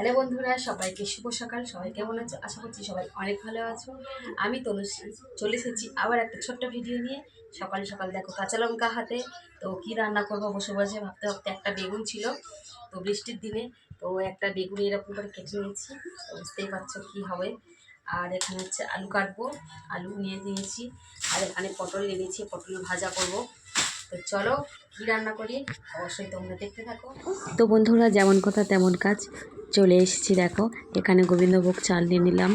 Hello বন্ধুরা, সবাইকে শুভ সকাল। সবাই কেমন আছো? আশা করছি সবাই অনেক ভালো আছো। আমি তনুশ্রী চলে এসেছি আবার একটা ছোট্ট ভিডিও নিয়ে। সকাল সকাল দেখো কাঁচা লঙ্কা হাতে। তো কি রান্না করবো বসে বসে ভাবতে ভাবতে একটা বেগুন ছিল, তো বৃষ্টির দিনে তো একটা বেগুন এরকম করে কেটে নিয়েছি। তো বুঝতেই পারছো কী হবে। আর এখানে হচ্ছে আলু কাটবো, আলু নিয়ে নিয়েছি। আর এখানে পটল নিয়েছি, পটল ভাজা করব। তো চলো কী রান্না করি অবশ্যই তোমরা দেখতে থাকো। তো বন্ধুরা, যেমন কথা তেমন কাজ, চলে এসেছি। দেখো এখানে গোবিন্দভোগ চাল নিয়ে নিলাম,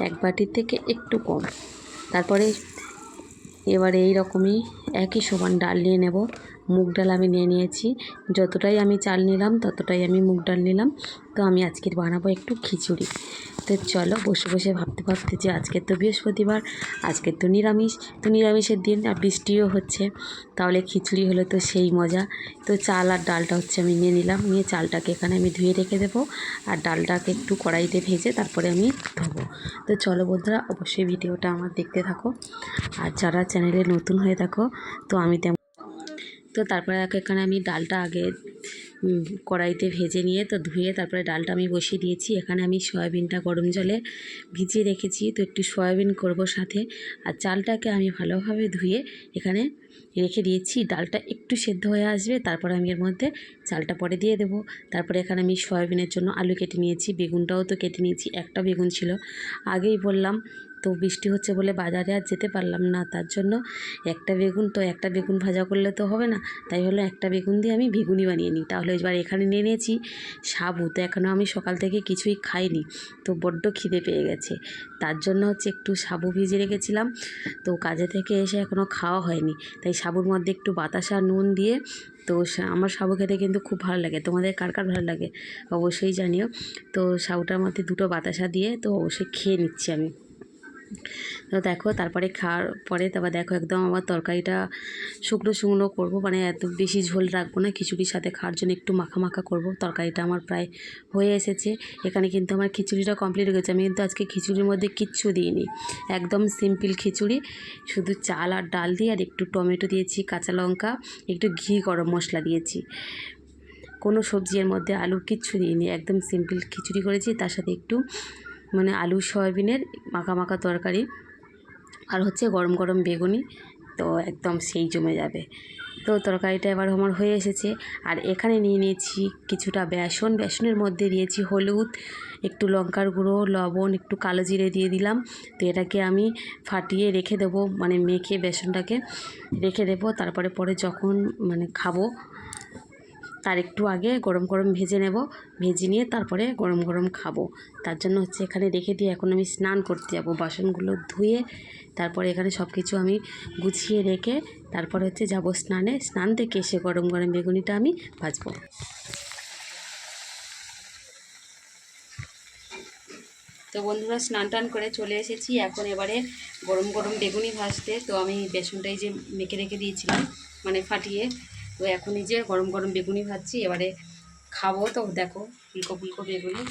এক বাটির থেকে একটু কম। তারপরে এবারে এই রকমই একই সমান ডাল নিয়ে নেব। মুগ ডাল আমি নিয়ে নিয়েছি, যতটাই আমি চাল নিলাম ততটাই আমি মুগ ডাল নিলাম। তো আমি আজকের বানাবো একটু খিচুড়ি। তো চলো বসে বসে ভাবতে ভাবতে যে আজকের তো বৃহস্পতিবার, আজকের তো নিরামিষ, তো নিরামিষের দিন আর বৃষ্টিও হচ্ছে, তাহলে খিচুড়ি হলে তো সেই মজা। তো চাল আর ডালটা হচ্ছে আমি নিয়ে নিলাম, নিয়ে চালটাকে এখানে আমি ধুয়ে রেখে দেবো, আর ডালটাকে একটু কড়াইতে ভেজে তারপরে আমি ধোবো। তো চলো বন্ধুরা, অবশ্যই ভিডিওটা আমার দেখতে থাকো। আর যারা চ্যানেলে নতুন হয়ে থাকো তো আমি তো তারপরে এখানে আমি ডালটা আগে কড়াইতে ভেজে নিয়ে তো ধুয়ে তারপরে ডালটা আমি বসিয়ে দিয়েছি। এখানে আমি সয়াবিনটা গরম জলে ভিজিয়ে রেখেছি, তো একটু সয়াবিন করব সাথে। আর চালটাকে আমি ভালোভাবে ধুয়ে এখানে রেখে দিয়েছি। ডালটা একটু সেদ্ধ হয়ে আসবে, তারপরে আমি এর মধ্যে চালটা পরে দিয়ে দেবো। তারপরে এখানে আমি সয়াবিনের জন্য আলু কেটে নিয়েছি, বেগুনটাও তো কেটে নিয়েছি। একটা বেগুন ছিল, আগেই বললাম তো বৃষ্টি হচ্ছে বলে বাজারে আর যেতে পারলাম না, তার জন্য একটা বেগুন ভাজা করলে তো হবে না, তাই হলো একটা বেগুন দিয়ে আমি বেগুনি বানিয়ে নিই। তাহলে এবার এখানে নিয়ে নিয়েছি সাবু। তো এখনও আমি সকাল থেকে কিছুই খাইনি, তো বড্ড খিদে পেয়ে গেছে, তার জন্য হচ্ছে একটু সাবু ভিজিয়ে রেখেছিলাম। তো কাজে থেকে এসে এখনও খাওয়া হয়নি, তাই সাবুর মধ্যে একটু বাতাসা নুন দিয়ে, তো আমার সাবু খেতে কিন্তু খুব ভালো লাগে। তোমাদের কার কার ভালো লাগে অবশ্যই জানিও। তো সাবুটার মধ্যে দুটো বাতাসা দিয়ে তো অবশ্যই খেয়ে নিচ্ছি আমি। তো দেখো তারপরে খাওয়ার পরে তারপর দেখো একদম আমার তরকারিটা শুকনো শুকনো করবো, মানে এত বেশি ঝোল রাখবো না, খিচুড়ির সাথে খাওয়ার জন্য একটু মাখা মাখা করবো। তরকারিটা আমার প্রায় হয়ে এসেছে। এখানে কিন্তু আমার খিচুড়িটা কমপ্লিট হয়ে গেছে। আমি কিন্তু আজকে খিচুড়ির মধ্যে কিচ্ছু দিইনি, একদম সিম্পল খিচুড়ি, শুধু চাল আর ডাল দিয়ে আর একটু টমেটো দিয়েছি, কাঁচা লঙ্কা, একটু ঘি, গরম মশলা দিয়েছি। কোনো সবজি এর মধ্যে আলু কিচ্ছু দিইনি, একদম সিম্পল খিচুড়ি করেছি। তার সাথে একটু মানে আলু সয়াবিনের মাখা মাখা তরকারি, আর হচ্ছে গরম গরম বেগুনি, তো একদম সেই জমে যাবে। তো তরকারিটা এবার আমার হয়ে এসেছে। আর এখানে নিয়ে নিয়েছি কিছুটা বেসন, বেসনের মধ্যে দিয়েছি হলুদ, একটু লঙ্কার গুঁড়ো, লবণ, একটু কালো জিরে দিয়ে দিলাম। তো এটাকে আমি ফাটিয়ে রেখে দেবো, মানে মেখে বেসনটাকে রেখে দেবো। তারপরে যখন মানে খাবো তার একটু আগে গরম গরম ভেজে নেব, ভেজে নিয়ে তারপরে গরম গরম খাবো। তার জন্য হচ্ছে এখানে রেখে দিয়ে এখন আমি স্নান করতে যাব, বাসনগুলো ধুয়ে তারপরে এখানে সব কিছু আমি গুছিয়ে রেখে তারপরে হচ্ছে যাব স্নানে। স্নান থেকে এসে গরম গরম বেগুনিটা আমি ভাজবো। তো বন্ধুরা, স্নান টান করে চলে এসেছি এখন এবারে গরম গরম বেগুনি ভাজতে। তো আমি বেসনটাই যে মেখে রেখে দিয়েছিলাম মানে ফাটিয়ে, তো এখন এই যে গরম গরম বেগুনি ভাজছি, এবারে খাবো। তো দেখো ফুলকো ফুলকো বেগুনি,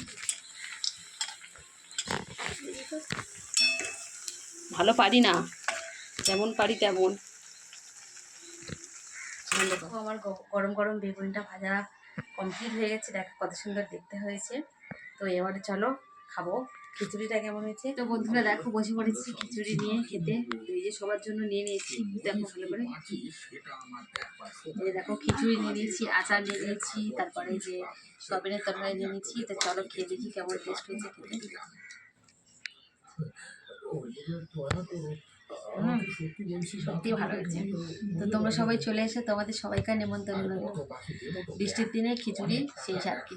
ভালো পারি না, যেমন পারি তেমন। দেখো আমার গরম গরম বেগুনিটা ভাজা কমপ্লিট হয়ে গেছে, দেখো কত সুন্দর দেখতে হয়েছে। তো এবারে চলো খাবো। খিচুড়িটা কেমন হয়েছে? তো বন্ধুরা দেখো বসে পড়েছি খিচুড়ি নিয়ে খেতে। এই যে সবার জন্য নিয়ে নিয়েছি, দেখো ভালো করে। এই দেখো খিচুড়ি নিয়ে নিয়েছি, আচার নিয়ে নিয়েছি, তারপরে যে সয়াবিনের তরকারি নিয়ে নিয়েছি। তো চলো খেয়ে দেখি কেমন টেস্ট হয়েছে খেতে। সত্যি ভালো হয়েছে। তো তোমরা সবাই চলে এসে তোমাদের সবাইকার নেমন্তন্ন। বৃষ্টির দিনে খিচুড়ি সেই স্বাদ কি।